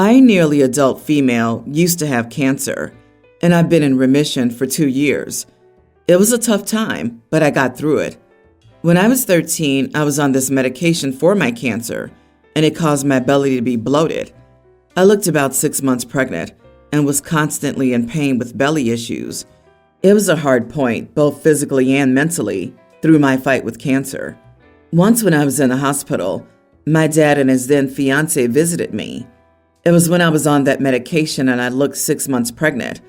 I, nearly adult female, used to have cancer, and I've been in remission for 2 years. It was a tough time, but I got through it. When I was 13, I was on this medication for my cancer, and it caused my belly to be bloated. I looked about 6 months pregnant and was constantly in pain with belly issues. It was a hard point, both physically and mentally, through my fight with cancer. Once when I was in the hospital, my dad and his then fiance visited me. It was when I was on that medication and I looked 6 months pregnant.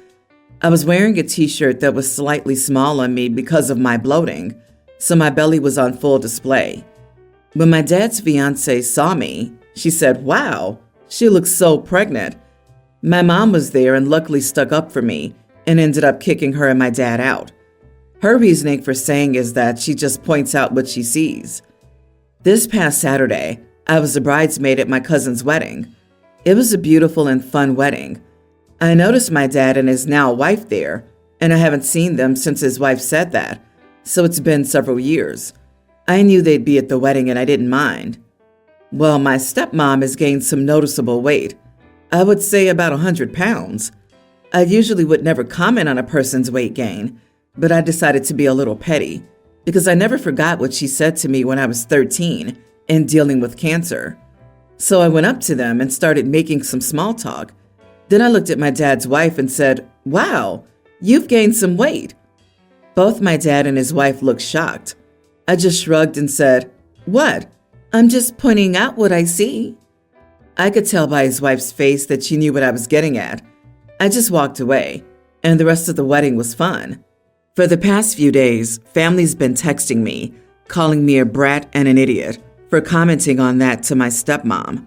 I was wearing a t-shirt that was slightly small on me because of my bloating, so my belly was on full display. When my dad's fiance saw me, she said, "Wow, she looks so pregnant." My mom was there and luckily stuck up for me and ended up kicking her and my dad out. Her reasoning for saying is that she just points out what she sees. This past Saturday, I was a bridesmaid at my cousin's wedding. It was a beautiful and fun wedding. I noticed my dad and his now wife there, and I haven't seen them since his wife said that, so it's been several years. I knew they'd be at the wedding and I didn't mind. Well, my stepmom has gained some noticeable weight. I would say about 100 pounds. I usually would never comment on a person's weight gain, but I decided to be a little petty because I never forgot what she said to me when I was 13 and dealing with cancer. So I went up to them and started making some small talk. Then I looked at my dad's wife and said, "Wow, you've gained some weight." Both my dad and his wife looked shocked. I just shrugged and said, "What? I'm just pointing out what I see." I could tell by his wife's face that she knew what I was getting at. I just walked away, and the rest of the wedding was fun. For the past few days, family's been texting me, calling me a brat and an idiot for commenting on that to my stepmom.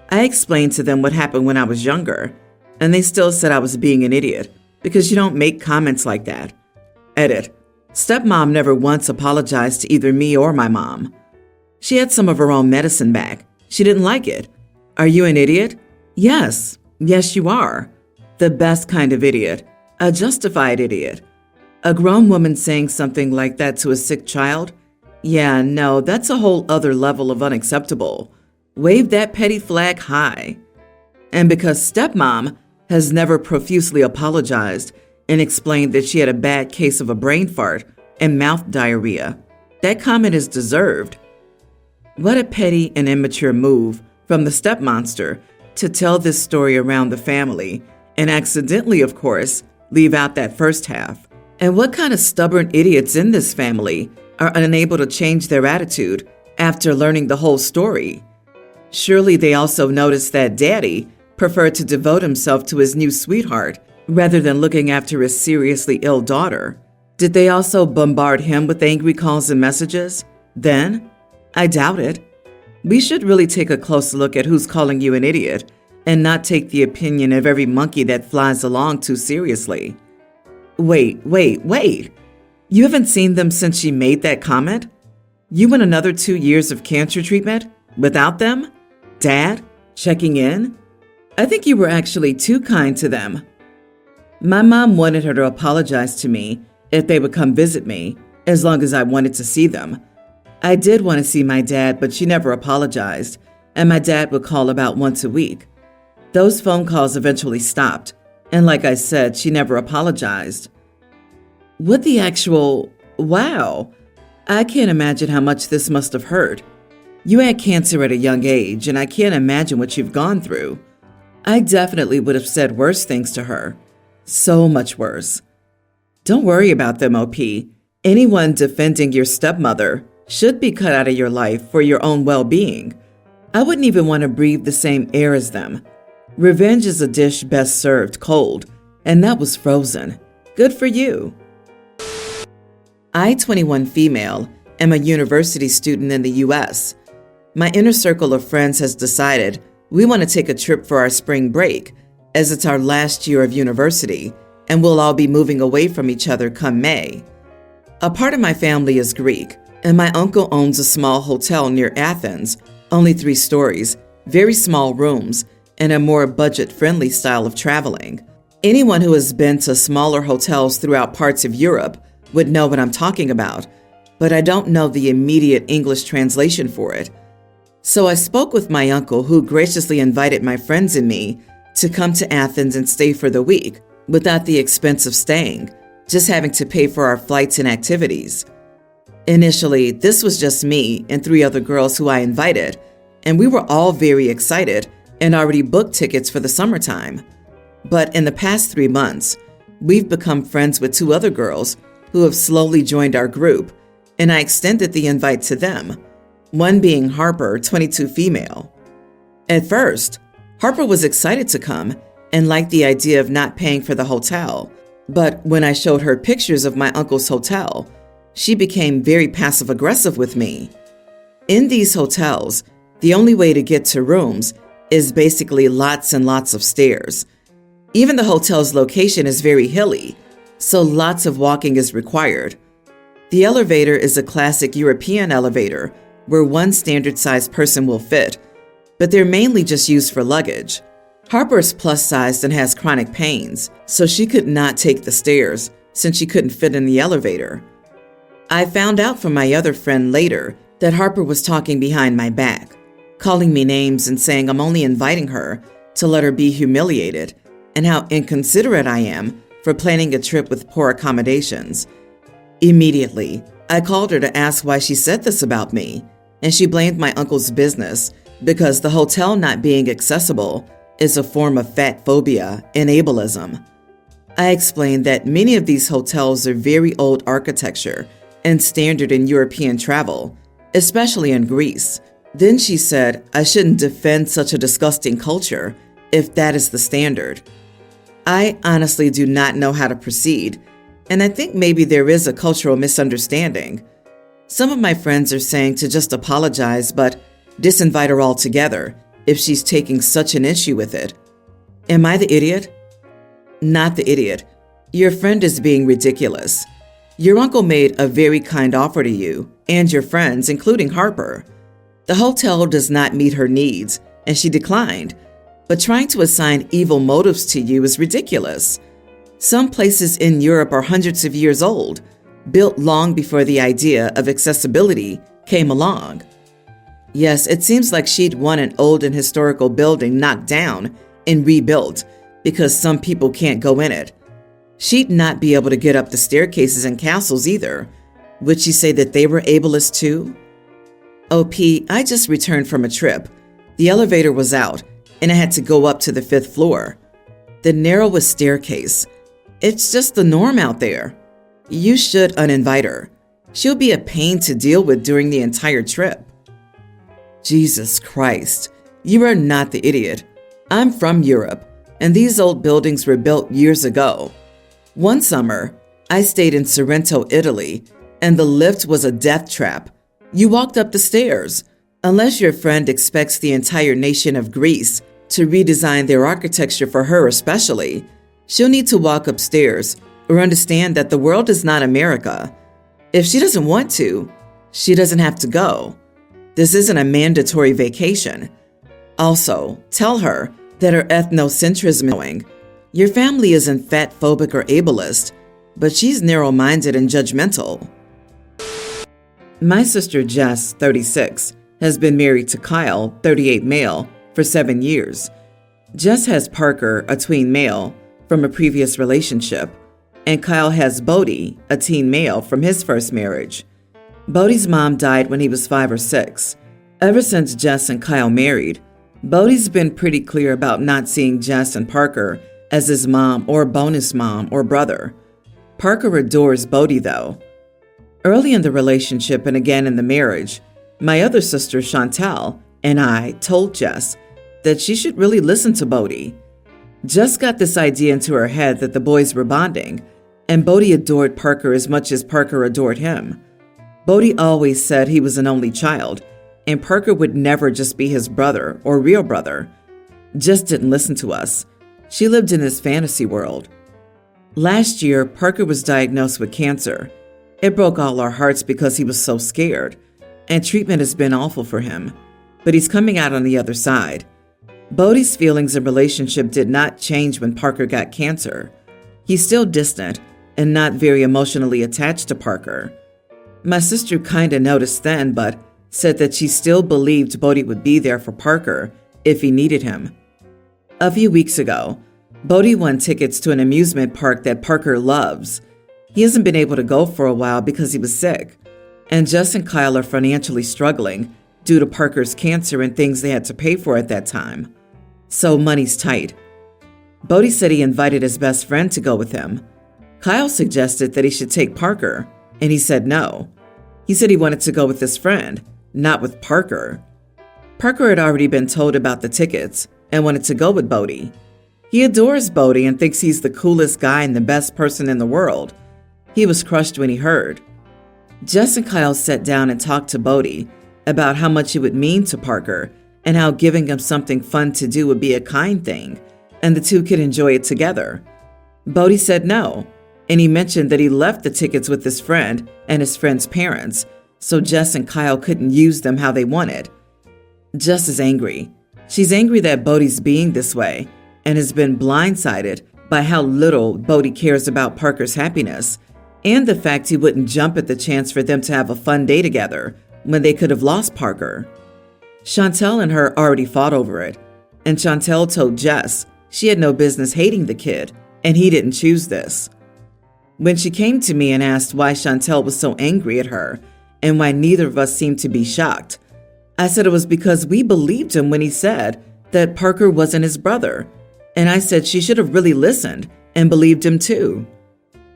I explained to them what happened when I was younger, and they still said I was being an idiot because you don't make comments like that. Edit. Stepmom never once apologized to either me or my mom. She had some of her own medicine back. She didn't like it. Are you an idiot? Yes. Yes, you are. The best kind of idiot. A justified idiot. A grown woman saying something like that to a sick child? Yeah, no, that's a whole other level of unacceptable. Wave that petty flag high. And because stepmom has never profusely apologized and explained that she had a bad case of a brain fart and mouth diarrhea, that comment is deserved. What a petty and immature move from the stepmonster to tell this story around the family and accidentally, of course, leave out that first half. And what kind of stubborn idiots in this family are unable to change their attitude after learning the whole story? Surely they also noticed that Daddy preferred to devote himself to his new sweetheart rather than looking after his seriously ill daughter. Did they also bombard him with angry calls and messages? Then? I doubt it. We should really take a close look at who's calling you an idiot and not take the opinion of every monkey that flies along too seriously. Wait. You haven't seen them since she made that comment? You went another 2 years of cancer treatment without them? Dad? Checking in? I think you were actually too kind to them. My mom wanted her to apologize to me if they would come visit me, as long as I wanted to see them. I did want to see my dad, but she never apologized, and my dad would call about once a week. Those phone calls eventually stopped, and like I said, she never apologized. What the actual... Wow! I can't imagine how much this must have hurt. You had cancer at a young age, and I can't imagine what you've gone through. I definitely would have said worse things to her. So much worse. Don't worry about them, OP. Anyone defending your stepmother should be cut out of your life for your own well-being. I wouldn't even want to breathe the same air as them. Revenge is a dish best served cold, and that was frozen. Good for you. I, 21 female, am a university student in the U.S. My inner circle of friends has decided we want to take a trip for our spring break, as it's our last year of university, and we'll all be moving away from each other come May. A part of my family is Greek, and my uncle owns a small hotel near Athens, only 3 stories, very small rooms, and a more budget-friendly style of traveling. Anyone who has been to smaller hotels throughout parts of Europe would know what I'm talking about, but I don't know the immediate English translation for it. So I spoke with my uncle, who graciously invited my friends and me to come to Athens and stay for the week without the expense of staying, just having to pay for our flights and activities. Initially, this was just me and 3 other girls who I invited, and we were all very excited and already booked tickets for the summertime. But in the past 3 months, we've become friends with 2 other girls who have slowly joined our group, and I extended the invite to them, one being Harper, 22 female. At first, Harper was excited to come and liked the idea of not paying for the hotel, but when I showed her pictures of my uncle's hotel, she became very passive-aggressive with me. In these hotels, the only way to get to rooms is basically lots and lots of stairs. Even the hotel's location is very hilly, so lots of walking is required. The elevator is a classic European elevator where one standard-sized person will fit, but they're mainly just used for luggage. Harper is plus-sized and has chronic pains, so she could not take the stairs since she couldn't fit in the elevator. I found out from my other friend later that Harper was talking behind my back, calling me names and saying I'm only inviting her to let her be humiliated, and how inconsiderate I am for planning a trip with poor accommodations. Immediately, I called her to ask why she said this about me, and she blamed my uncle's business because the hotel not being accessible is a form of fat phobia and ableism. I explained that many of these hotels are very old architecture and standard in European travel, especially in Greece. Then she said I shouldn't defend such a disgusting culture if that is the standard. I honestly do not know how to proceed, and I think maybe there is a cultural misunderstanding. Some of my friends are saying to just apologize, but disinvite her altogether if she's taking such an issue with it. Am I the idiot? Not the idiot. Your friend is being ridiculous. Your uncle made a very kind offer to you and your friends, including Harper. The hotel does not meet her needs, and she declined, but trying to assign evil motives to you is ridiculous. Some places in Europe are hundreds of years old, built long before the idea of accessibility came along. Yes, it seems like she'd want an old and historical building knocked down and rebuilt because some people can't go in it. She'd not be able to get up the staircases in castles either. Would she say that they were ableist too? OP, I just returned from a trip. The elevator was out, and I had to go up to the 5th floor. The narrowest staircase. It's just the norm out there. You should uninvite her. She'll be a pain to deal with during the entire trip. Jesus Christ, you are not the idiot. I'm from Europe, and these old buildings were built years ago. One summer, I stayed in Sorrento, Italy, and the lift was a death trap. You walked up the stairs. Unless your friend expects the entire nation of Greece to redesign their architecture for her especially, she'll need to walk upstairs or understand that the world is not America. If she doesn't want to, she doesn't have to go. This isn't a mandatory vacation. Also, tell her that her ethnocentrism is annoying. Your family isn't fat-phobic or ableist, but she's narrow-minded and judgmental. My sister Jess, 36, has been married to Kyle, 38 male, for 7 years. Jess has Parker, a tween male, from a previous relationship, and Kyle has Bodhi, a teen male, from his first marriage. Bodhi's mom died when he was 5 or 6. Ever since Jess and Kyle married, Bodhi's been pretty clear about not seeing Jess and Parker as his mom or bonus mom or brother. Parker adores Bodhi, though. Early in the relationship and again in the marriage, my other sister Chantal and I told Jess that she should really listen to Bodhi. Jess got this idea into her head that the boys were bonding, and Bodhi adored Parker as much as Parker adored him. Bodhi always said he was an only child, and Parker would never just be his brother or real brother. Jess didn't listen to us. She lived in this fantasy world. Last year, Parker was diagnosed with cancer. It broke all our hearts because he was so scared, and treatment has been awful for him, but he's coming out on the other side. Bodhi's feelings and relationship did not change when Parker got cancer. He's still distant and not very emotionally attached to Parker. My sister kinda noticed then, but said that she still believed Bodhi would be there for Parker if he needed him. A few weeks ago, Bodhi won tickets to an amusement park that Parker loves. He hasn't been able to go for a while because he was sick, and Jess and Kyle are financially struggling due to Parker's cancer and things they had to pay for at that time. So money's tight. Bodhi said he invited his best friend to go with him. Kyle suggested that he should take Parker, and he said no. He said he wanted to go with his friend, not with Parker. Parker had already been told about the tickets and wanted to go with Bodhi. He adores Bodhi and thinks he's the coolest guy and the best person in the world. He was crushed when he heard. Jess and Kyle sat down and talked to Bodhi about how much it would mean to Parker and how giving him something fun to do would be a kind thing, and the two could enjoy it together. Bodhi said no, and he mentioned that he left the tickets with his friend and his friend's parents, so Jess and Kyle couldn't use them how they wanted. Jess is angry. She's angry that Bodhi's being this way and has been blindsided by how little Bodhi cares about Parker's happiness and the fact he wouldn't jump at the chance for them to have a fun day together when they could have lost Parker. Chantel and her already fought over it, and Chantel told Jess she had no business hating the kid and he didn't choose this. When she came to me and asked why Chantel was so angry at her and why neither of us seemed to be shocked, I said it was because we believed him when he said that Parker wasn't his brother, and I said she should have really listened and believed him too.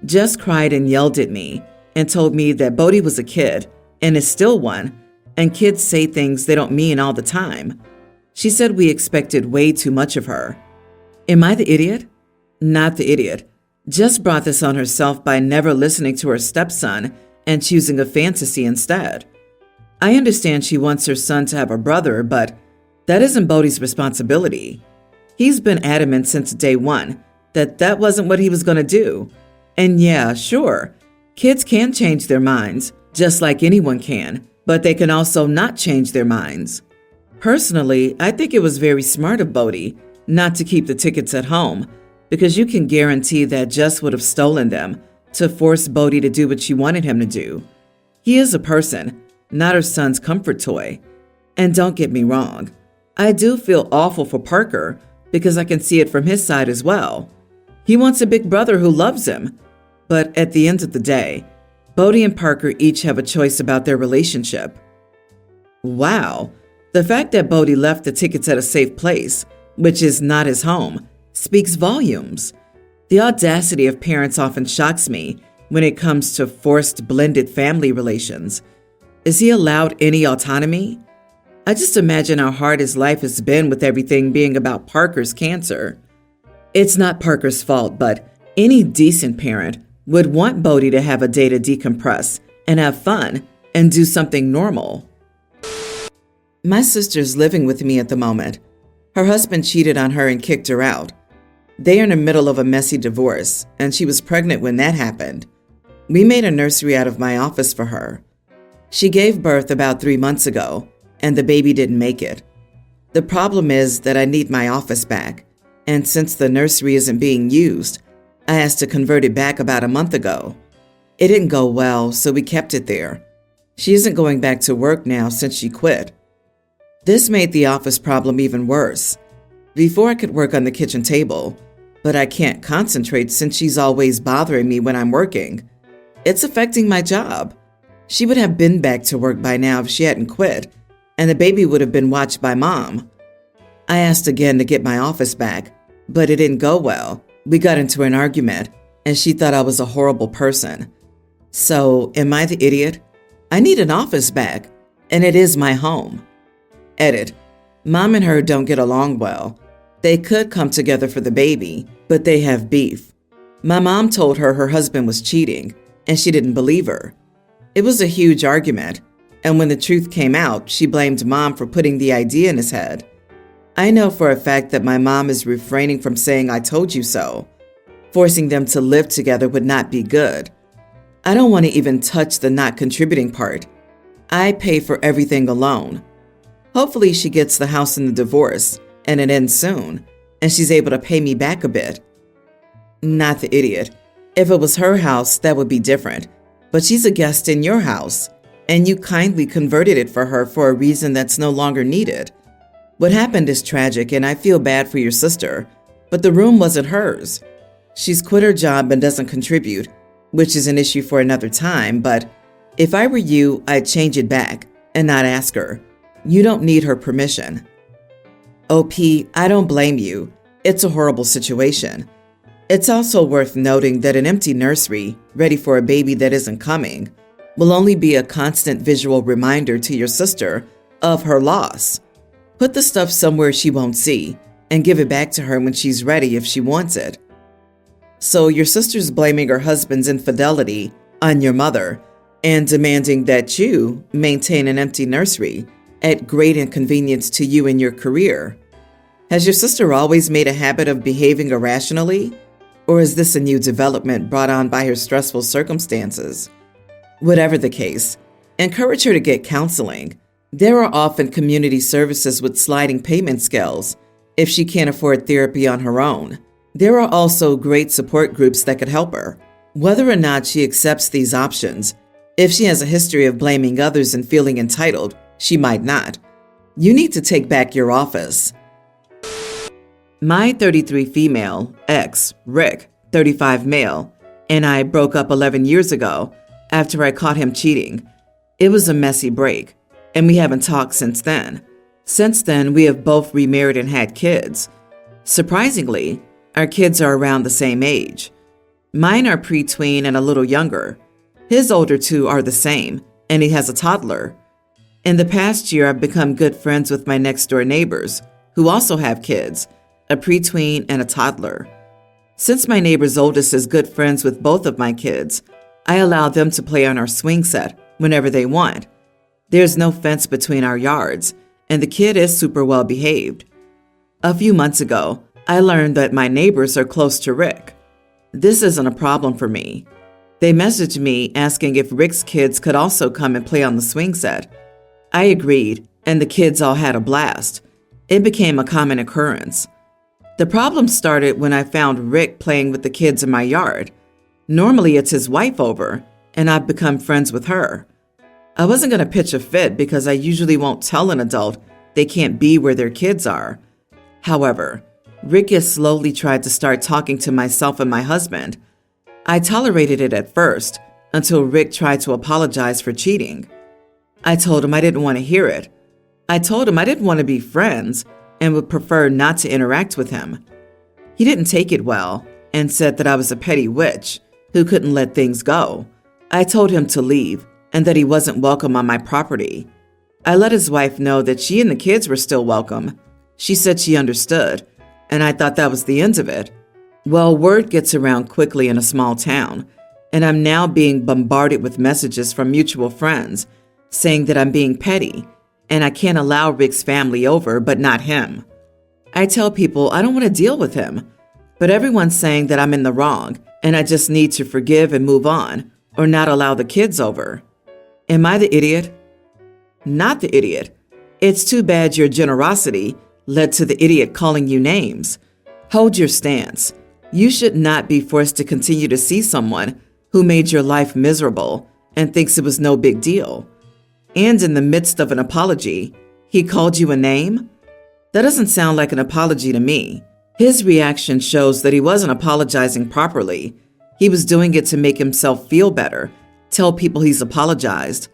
Jess cried and yelled at me and told me that Bodhi was a kid and is still one, and kids say things they don't mean all the time. She said we expected way too much of her. Am I the idiot? Not the idiot. Jess brought this on herself by never listening to her stepson and choosing a fantasy instead. I understand she wants her son to have a brother, but that isn't Bodhi's responsibility. He's been adamant since day one that that wasn't what he was going to do. And yeah, sure, kids can change their minds, just like anyone can, but they can also not change their minds. Personally, I think it was very smart of Bodhi not to keep the tickets at home, because you can guarantee that Jess would have stolen them to force Bodhi to do what she wanted him to do. He is a person, not her son's comfort toy. And don't get me wrong, I do feel awful for Parker because I can see it from his side as well. He wants a big brother who loves him, but at the end of the day, Bodhi and Parker each have a choice about their relationship. Wow, the fact that Bodhi left the tickets at a safe place, which is not his home, speaks volumes. The audacity of parents often shocks me when it comes to forced blended family relations. Is he allowed any autonomy? I just imagine how hard his life has been with everything being about Parker's cancer. It's not Parker's fault, but any decent parent would want Bodhi to have a day to decompress and have fun and do something normal. My sister's living with me at the moment. Her husband cheated on her and kicked her out. They are in the middle of a messy divorce, and she was pregnant when that happened. We made a nursery out of my office for her. She gave birth about 3 months ago, and the baby didn't make it. The problem is that I need my office back, and since the nursery isn't being used, I asked to convert it back about a month ago. It didn't go well, so we kept it there. She isn't going back to work now since she quit. This made the office problem even worse. Before I could work on the kitchen table, but I can't concentrate since she's always bothering me when I'm working. It's affecting my job. She would have been back to work by now if she hadn't quit, and the baby would have been watched by Mom. I asked again to get my office back, but it didn't go well. We got into an argument, and she thought I was a horrible person. So, am I the idiot? I need an office back, and it is my home. Edit. Mom and her don't get along well. They could come together for the baby, but they have beef. My mom told her her husband was cheating, and she didn't believe her. It was a huge argument, and when the truth came out, she blamed Mom for putting the idea in his head. I know for a fact that my mom is refraining from saying I told you so. Forcing them to live together would not be good. I don't want to even touch the not contributing part. I pay for everything alone. Hopefully she gets the house in the divorce, and it ends soon, and she's able to pay me back a bit. Not the idiot. If it was her house, that would be different. But she's a guest in your house, and you kindly converted it for her for a reason that's no longer needed. What happened is tragic, and I feel bad for your sister, but the room wasn't hers. She's quit her job and doesn't contribute, which is an issue for another time, but if I were you, I'd change it back and not ask her. You don't need her permission. OP, I don't blame you. It's a horrible situation. It's also worth noting that an empty nursery, ready for a baby that isn't coming, will only be a constant visual reminder to your sister of her loss. Put the stuff somewhere she won't see and give it back to her when she's ready if she wants it. So your sister's blaming her husband's infidelity on your mother and demanding that you maintain an empty nursery at great inconvenience to you and your career. Has your sister always made a habit of behaving irrationally? Or is this a new development brought on by her stressful circumstances? Whatever the case, encourage her to get counseling. There are often community services with sliding payment scales if she can't afford therapy on her own. There are also great support groups that could help her. Whether or not she accepts these options, if she has a history of blaming others and feeling entitled, she might not. You need to take back your office. My 33 female ex, Rick, 35 male, and I broke up 11 years ago after I caught him cheating. It was a messy break, and we haven't talked since then. Since then, we have both remarried and had kids. Surprisingly, our kids are around the same age. Mine are pre-tween and a little younger. His older two are the same, and he has a toddler. In the past year, I've become good friends with my next-door neighbors, who also have kids, a pre-tween and a toddler. Since my neighbor's oldest is good friends with both of my kids, I allow them to play on our swing set whenever they want. There's no fence between our yards, and the kid is super well behaved. A few months ago, I learned that my neighbors are close to Rick. This isn't a problem for me. They messaged me asking if Rick's kids could also come and play on the swing set. I agreed, and the kids all had a blast. It became a common occurrence. The problem started when I found Rick playing with the kids in my yard. Normally it's his wife over, and I've become friends with her. I wasn't going to pitch a fit because I usually won't tell an adult they can't be where their kids are. However, Rick has slowly tried to start talking to myself and my husband. I tolerated it at first until Rick tried to apologize for cheating. I told him I didn't want to hear it. I told him I didn't want to be friends and would prefer not to interact with him. He didn't take it well and said that I was a petty witch who couldn't let things go. I told him to leave and that he wasn't welcome on my property. I let his wife know that she and the kids were still welcome. She said she understood, and I thought that was the end of it. Well, word gets around quickly in a small town, and I'm now being bombarded with messages from mutual friends saying that I'm being petty and I can't allow Rick's family over, but not him. I tell people I don't want to deal with him, but everyone's saying that I'm in the wrong and I just need to forgive and move on or not allow the kids over. Am I the idiot? Not the idiot. It's too bad your generosity led to the idiot calling you names. Hold your stance. You should not be forced to continue to see someone who made your life miserable and thinks it was no big deal. And in the midst of an apology, he called you a name? That doesn't sound like an apology to me. His reaction shows that he wasn't apologizing properly. He was doing it to make himself feel better, tell people he's apologized.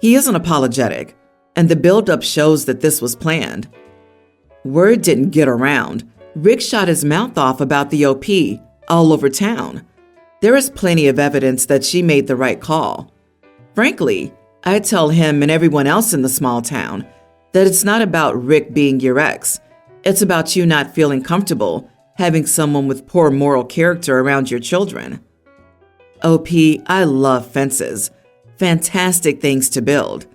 He isn't apologetic, and the buildup shows that this was planned. Word didn't get around. Rick shot his mouth off about the OP all over town. There is plenty of evidence that she made the right call. Frankly, I tell him and everyone else in the small town that it's not about Rick being your ex. It's about you not feeling comfortable having someone with poor moral character around your children. OP, I love fences. Fantastic things to build.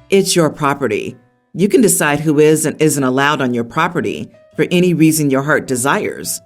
It's your property. You can decide who is and isn't allowed on your property for any reason your heart desires.